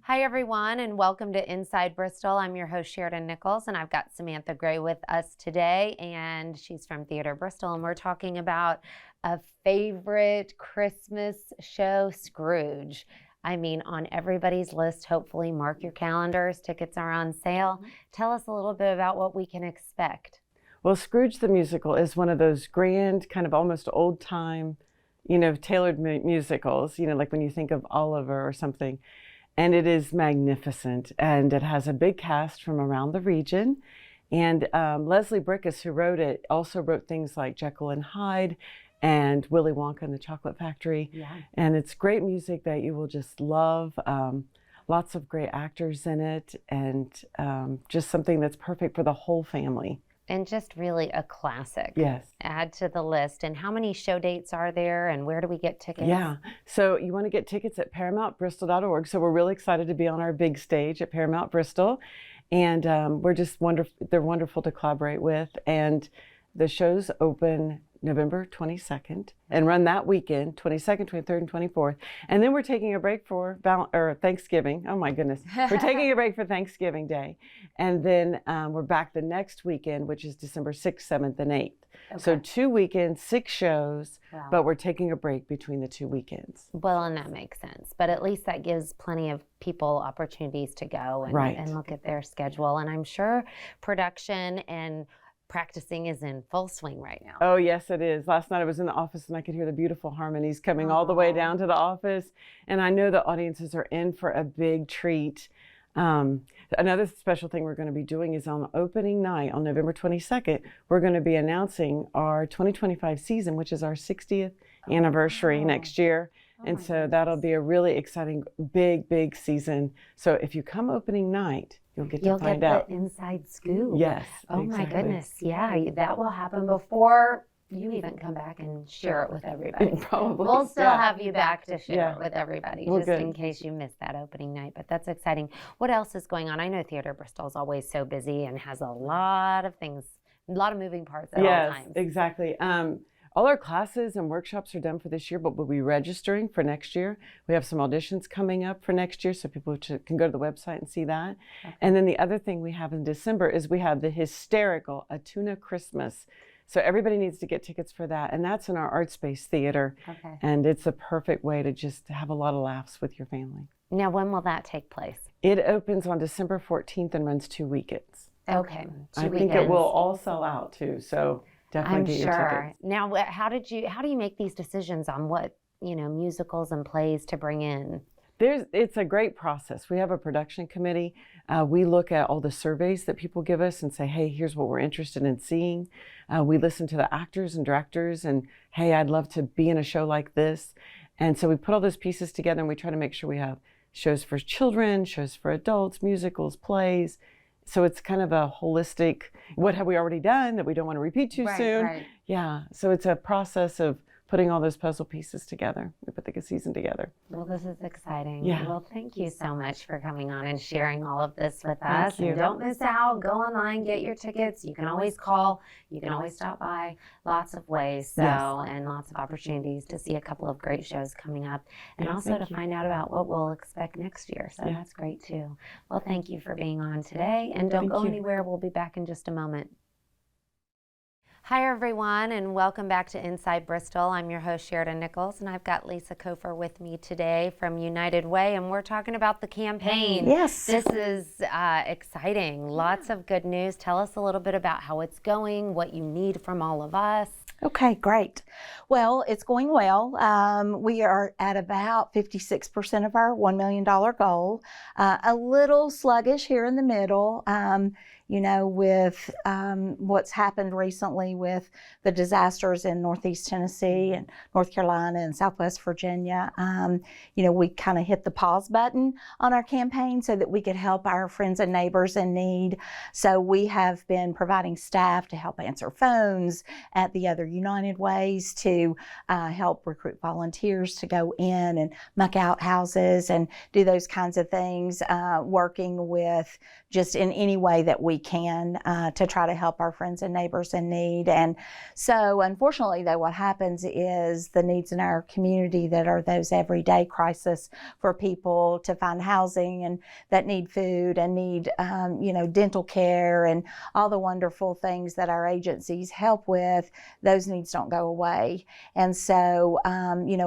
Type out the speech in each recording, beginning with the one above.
Hi, everyone, and welcome to Inside Bristol. I'm your host, Sheridan Nichols, and I've got Samantha Gray with us today, and she's from Theater Bristol, and we're talking about a favorite Christmas show, Scrooge. I mean, on everybody's list, hopefully, mark your calendars. Tickets are on sale. Tell us a little bit about what we can expect. Well, Scrooge the musical is one of those grand, kind of almost old-time, tailored musicals, like when you think of Oliver or something. And it is magnificent, and it has a big cast from around the region. And Leslie Brickus, who wrote it, also wrote things like Jekyll and Hyde and Willy Wonka and the Chocolate Factory. Yeah. And it's great music that you will just love. Lots of great actors in it, and just something that's perfect for the whole family. And just really a classic. Yes. Add to the list. And how many show dates are there, and where do we get tickets? Yeah. So you want to get tickets at ParamountBristol.org. So we're really excited to be on our big stage at Paramount Bristol. And we're just wonderful. They're wonderful to collaborate with. And the shows open November 22nd and run that weekend, 22nd, 23rd, and 24th. And then we're taking a break for Thanksgiving. Oh my goodness. We're taking a break for Thanksgiving Day. And then we're back the next weekend, which is December 6th, 7th, and 8th. Okay. So 2 weekends, 6 shows, wow. But we're taking a break between the 2 weekends. Well, and that makes sense. But at least that gives plenty of people opportunities to go and, right. and look at their schedule. And I'm sure production and practicing is in full swing right now. Oh, yes, it is. Last night I was in the office and I could hear the beautiful harmonies coming all the way down to the office. And I know the audiences are in for a big treat. Another special thing we're going to be doing is on opening night on November 22nd, we're going to be announcing our 2025 season, which is our 60th anniversary next year. And so that'll be a really exciting, big season. So if you come opening night, you'll get to find out. The inside scoop. Yes. Oh, exactly. My goodness. Yeah, that will happen before you even come back and share it with everybody. Probably. We'll still have you back to share it with everybody, Well, just good. in case you missed that opening night. But that's exciting. What else is going on? I know Theater Bristol is always so busy and has a lot of things, a lot of moving parts at all times. Yes, exactly. All our classes and workshops are done for this year, but we'll be registering for next year. We have some auditions coming up for next year, so people can go to the website and see that. Okay. And then the other thing we have in December is we have the hysterical Atuna Christmas. So everybody needs to get tickets for that. And that's in our Art Space Theater. Okay. And it's a perfect way to just have a lot of laughs with your family. Now, when will that take place? It opens on December 14th and runs 2 weekends. Okay. I think it will all sell out too. So definitely get your tickets. Now, how do you make these decisions on what, musicals and plays to bring in? It's a great process. We have a production committee. We look at all the surveys that people give us and say, hey, here's what we're interested in seeing. We listen to the actors and directors and, hey, I'd love to be in a show like this. And so we put all those pieces together and we try to make sure we have shows for children, shows for adults, musicals, plays. So it's kind of a holistic, what have we already done that we don't want to repeat too soon? Right. Yeah, so it's a process of putting all those puzzle pieces together. We put the season together. Well, this is exciting. Yeah. Well, thank you so much for coming on and sharing all of this with us. Thank you. And don't miss out. Go online, get your tickets. You can always call. You can always stop by. Lots of ways. And lots of opportunities to see a couple of great shows coming up. And also to find out about what we'll expect next year. So that's great too. Well, thank you for being on today. And don't go anywhere. We'll be back in just a moment. Hi, everyone, and welcome back to Inside Bristol. I'm your host, Sheridan Nichols, and I've got Lisa Kofer with me today from United Way, and we're talking about the campaign. Yes. This is exciting. Lots of good news. Tell us a little bit about how it's going, what you need from all of us. Okay, great. Well, it's going well. We are at about 56% of our $1 million goal. A little sluggish here in the middle. With what's happened recently with the disasters in Northeast Tennessee and North Carolina and Southwest Virginia, we kind of hit the pause button on our campaign so that we could help our friends and neighbors in need. So we have been providing staff to help answer phones at the other United Ways, to help recruit volunteers to go in and muck out houses and do those kinds of things, working with just in any way that we can to try to help our friends and neighbors in need. And so unfortunately though, what happens is the needs in our community that are those everyday crisis for people to find housing and that need food and need dental care and all the wonderful things that our agencies help with, those needs don't go away. And so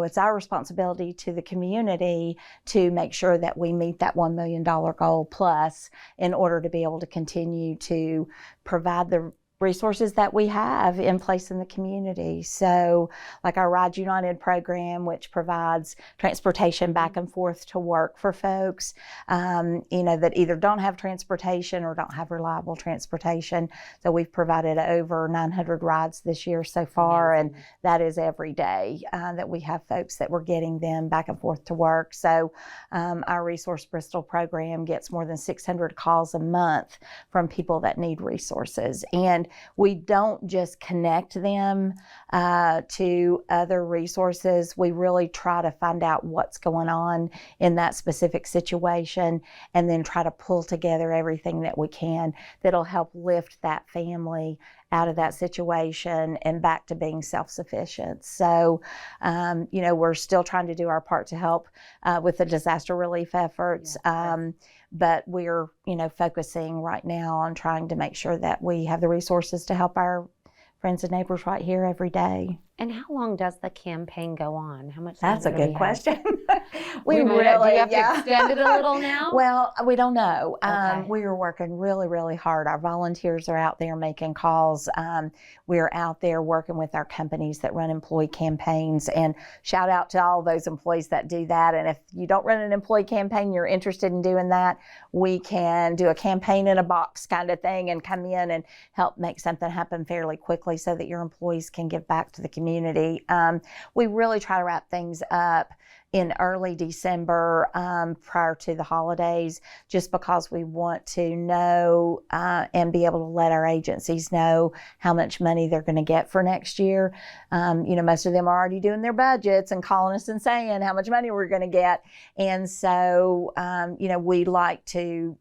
it's our responsibility to the community to make sure that we meet that $1 million goal plus in order to be able to continue to provide the resources that we have in place in the community. So like our Ride United program, which provides transportation back and forth to work for folks, that either don't have transportation or don't have reliable transportation. So we've provided over 900 rides this year so far, and that is every day that we have folks that we're getting them back and forth to work. So our Resource Bristol program gets more than 600 calls a month from people that need resources. And we don't just connect them to other resources. We really try to find out what's going on in that specific situation and then try to pull together everything that we can that'll help lift that family out of that situation and back to being self-sufficient. So, we're still trying to do our part to help with the disaster relief efforts. But we're, focusing right now on trying to make sure that we have the resources to help our friends and neighbors right here every day. And how long does the campaign go on? How much? That's a good question. Do you have to extend it a little now? Well, we don't know. Okay. We are working really, really hard. Our volunteers are out there making calls. We're out there working with our companies that run employee campaigns, and shout out to all those employees that do that. And if you don't run an employee campaign, you're interested in doing that, we can do a campaign in a box kind of thing and come in and help make something happen fairly quickly so that your employees can give back to the community. We really try to wrap things up in early December prior to the holidays, just because we want to know and be able to let our agencies know how much money they're going to get for next year. Most of them are already doing their budgets and calling us and saying how much money we're going to get. And so, we like to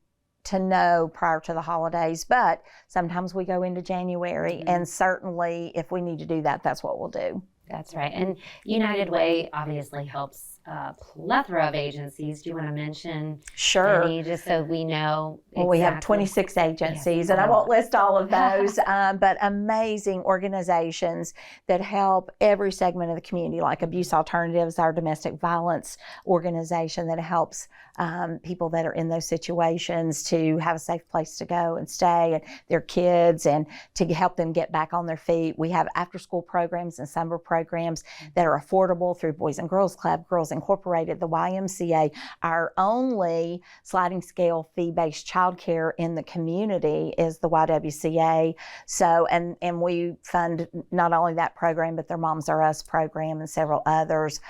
know prior to the holidays, but sometimes we go into January, and certainly if we need to do that, that's what we'll do. That's right. And United Way obviously helps a plethora of agencies. Do you want to mention any, just so we know? Well, we have 26 agencies, and I won't list all of those, but amazing organizations that help every segment of the community, like Abuse Alternatives, our domestic violence organization that helps people that are in those situations to have a safe place to go and stay, and their kids, and to help them get back on their feet. We have after-school programs and summer programs that are affordable through Boys and Girls Club, Girls Incorporated, the YMCA. Our only sliding scale fee-based childcare in the community is the YWCA. So, and we fund not only that program, but their Moms Are Us program and several others.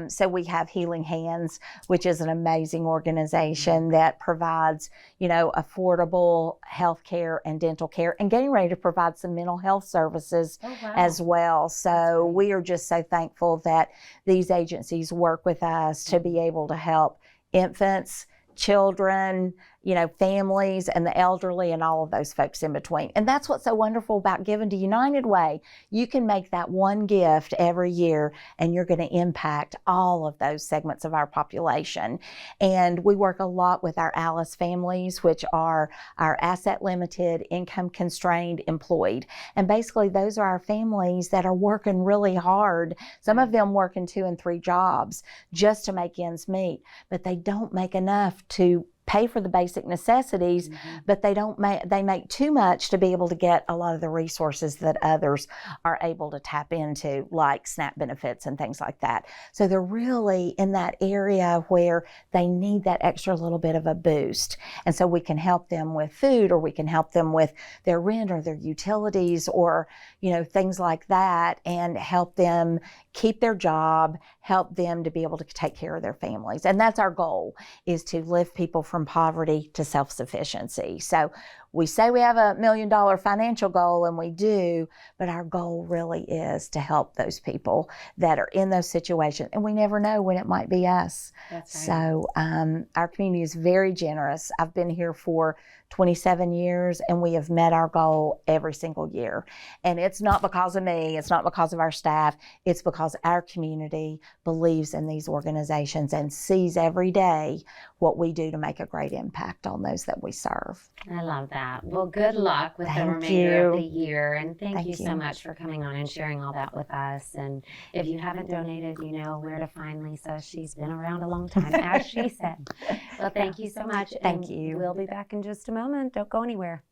So we have Healing Hands, which is an amazing organization that provides, affordable health care and dental care, and getting ready to provide some mental health services as well. So we are just so thankful that these agencies work with us to be able to help infants, children, families, and the elderly, and all of those folks in between. And that's what's so wonderful about giving to United Way. You can make that one gift every year, and you're going to impact all of those segments of our population. And we work a lot with our ALICE families, which are our asset limited, income constrained, employed. And basically those are our families that are working really hard. Some of them working 2 and 3 jobs just to make ends meet, but they don't make enough to pay for the basic necessities, but they make too much to be able to get a lot of the resources that others are able to tap into, like SNAP benefits and things like that. So they're really in that area where they need that extra little bit of a boost. And so we can help them with food, or we can help them with their rent or their utilities, or, things like that, and help them keep their job, help them to be able to take care of their families. And that's our goal, is to lift people from poverty to self-sufficiency. So we say we have $1 million financial goal, and we do, but our goal really is to help those people that are in those situations, and we never know when it might be us. That's right. So our community is very generous. I've been here for 27 years, and we have met our goal every single year. And it's not because of me, it's not because of our staff, it's because our community believes in these organizations and sees every day what we do to make a great impact on those that we serve. I love that. Well, good luck with the Thank remainder of you. the year. And thank you Thank so you. much for coming on and sharing all that with us. And if you haven't donated, you know where to find Lisa. She's been around a long time, as she said. Well, thank you so much. Thank and you. We'll be back in just a moment. Don't go anywhere.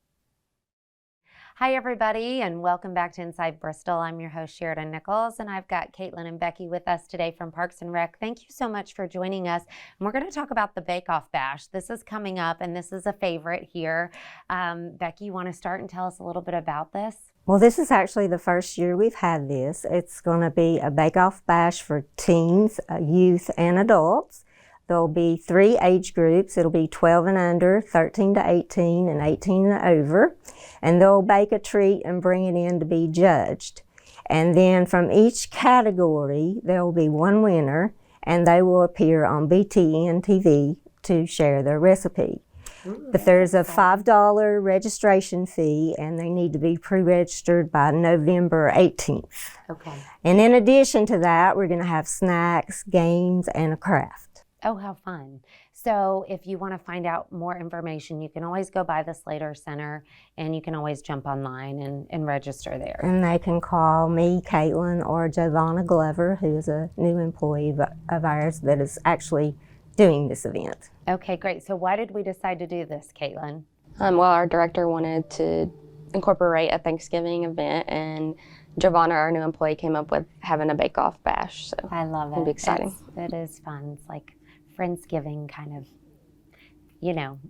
Hi, everybody, and welcome back to Inside Bristol. I'm your host, Sheridan Nichols, and I've got Caitlin and Becky with us today from Parks and Rec. Thank you so much for joining us. And we're going to talk about the Bake Off Bash. This is coming up, and this is a favorite here. Becky, you want to start and tell us a little bit about this? Well, this is actually the first year we've had this. It's going to be a bake-off bash for teens, youth, and adults. There'll be 3 age groups. It'll be 12 and under, 13 to 18, and 18 and over. And they'll bake a treat and bring it in to be judged. And then from each category, there will be one winner, and they will appear on BTN TV to share their recipe. But there's a $5 registration fee, and they need to be pre-registered by November 18th. Okay. And in addition to that, we're going to have snacks, games, and a craft. Oh, how fun. So if you want to find out more information, you can always go by the Slater Center, and you can always jump online and register there. And they can call me, Caitlin, or Giovanna Glover, who is a new employee of ours that is actually doing this event. Okay, great. So why did we decide to do this, Caitlin? Well, our director wanted to incorporate a Thanksgiving event, and Giovanna, our new employee, came up with having a bake-off bash. So I love it. it'll be exciting. It is fun. It's like Friendsgiving kind of,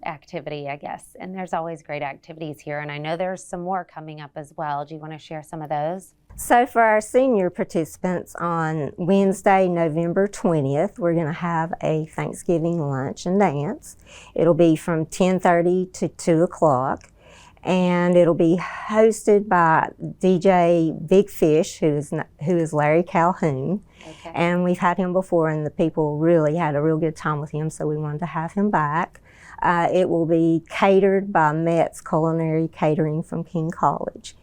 activity, I guess. And there's always great activities here. And I know there's some more coming up as well. Do you want to share some of those? So for our senior participants on Wednesday, November 20th, we're going to have a Thanksgiving lunch and dance. It'll be from 10:30 to 2 o'clock. And it'll be hosted by DJ Big Fish, who is Larry Calhoun. Okay. And we've had him before, and the people really had a real good time with him, so we wanted to have him back. It will be catered by Met's Culinary Catering from King College.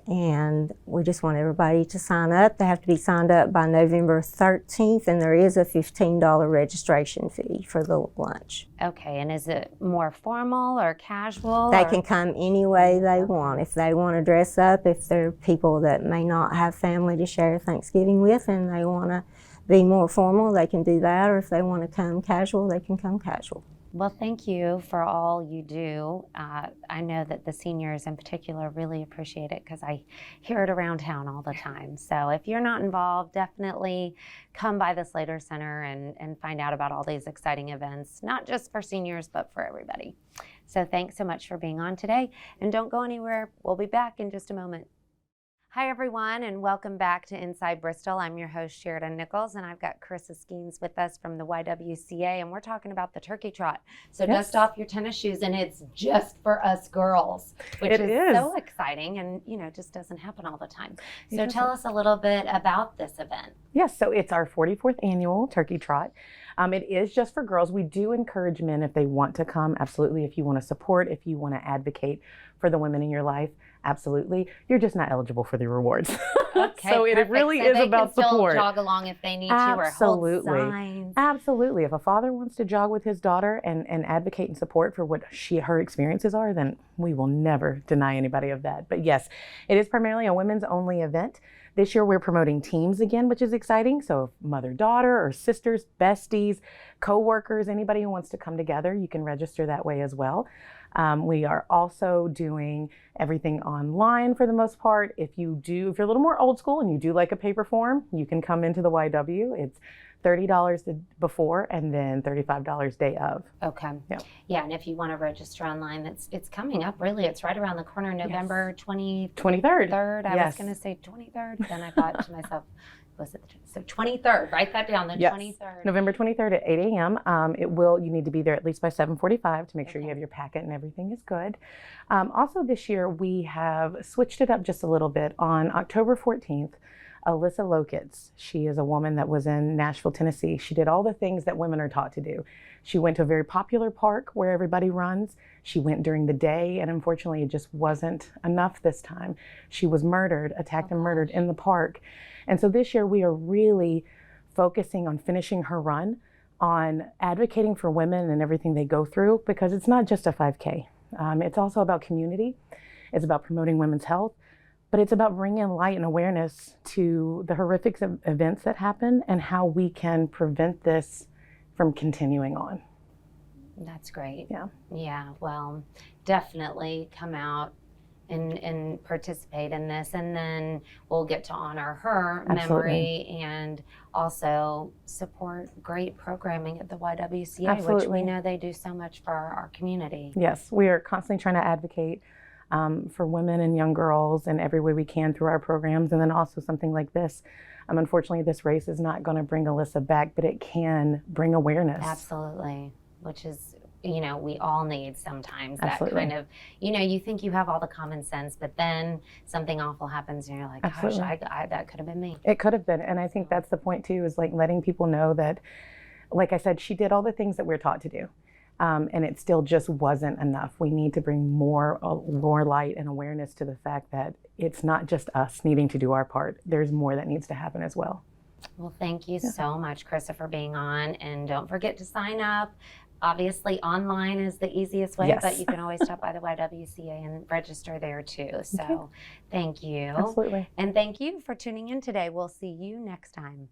And we just want everybody to sign up. They have to be signed up by November 13th, and there is a $15 registration fee for the lunch. Okay, and is it more formal or casual? They can come any way they want. If they want to dress up, if they're people that may not have family to share Thanksgiving with and they want to be more formal, they can do that. Or if they want to come casual, they can come casual. Well, thank you for all you do. I know that the seniors in particular really appreciate it because I hear it around town all the time. So if you're not involved, definitely come by the Slater Center and find out about all these exciting events, not just for seniors, but for everybody. So thanks so much for being on today. And don't go anywhere. We'll be back in just a moment. Hi, everyone, and welcome back to Inside Bristol. I'm your host, Sheridan Nichols, and I've got Chris Skeens with us from the YWCA, and we're talking about the turkey trot. So dust off your tennis shoes, and it's just for us girls, which is so exciting and, just doesn't happen all the time. So tell us a little bit about this event. Yes, so it's our 44th annual turkey trot. It is just for girls. We do encourage men if they want to come, absolutely. If you want to support, if you want to advocate for the women in your life, absolutely. You're just not eligible for the rewards. Okay, so it really is about support. They can still jog along if they need to or hold signs. Absolutely. If a father wants to jog with his daughter and advocate and support for what her experiences are, then we will never deny anybody of that. But yes, it is primarily a women's only event. This year we're promoting teams again, which is exciting. So mother-daughter or sisters, besties, co-workers, anybody who wants to come together, you can register that way as well. We are also doing everything online for the most part. If you're a little more old school and you do like a paper form, you can come into the YW. It's $30 before and then $35 day of. Okay. Yeah. Yeah, and if you want to register online, it's coming up really. It's right around the corner, November 23rd. I was going to say 23rd. Then I thought to myself, was it? So 23rd. Write that down. The Yes. 23rd. November 23rd at 8 a.m. You need to be there at least by 7:45 to make sure you have your packet and everything is good. Also this year, we have switched it up just a little bit. On October 14th, Alyssa Lokitz, she is a woman that was in Nashville, Tennessee. She did all the things that women are taught to do. She went to a very popular park where everybody runs. She went during the day, and unfortunately, it just wasn't enough this time. She was murdered, attacked and murdered in the park. And so this year, we are really focusing on finishing her run, on advocating for women and everything they go through, because it's not just a 5K. It's also about community. It's about promoting women's health. But it's about bringing light and awareness to the horrific events that happen and how we can prevent this from continuing on. That's great. Yeah. Yeah. Well, definitely come out and participate in this, and then we'll get to honor her memory and also support great programming at the YWCA, which Absolutely. we know they do so much for our community. Yes, we are constantly trying to advocate for women and young girls in every way we can through our programs. And then also something like this. Unfortunately, this race is not going to bring Alyssa back, but it can bring awareness. Absolutely. Which is, we all need sometimes Absolutely. that kind of, you think you have all the common sense, but then something awful happens and you're like, gosh, Absolutely. I that could have been me. It could have been. And I think that's the point too, is like letting people know that, like I said, she did all the things that we're taught to do. And it still just wasn't enough. We need to bring more light and awareness to the fact that it's not just us needing to do our part. There's more that needs to happen as well. Well, thank you so much, Krista, for being on. And don't forget to sign up. Obviously, online is the easiest way, Yes. but you can always stop by the YWCA and register there too. So thank you. Absolutely. And thank you for tuning in today. We'll see you next time.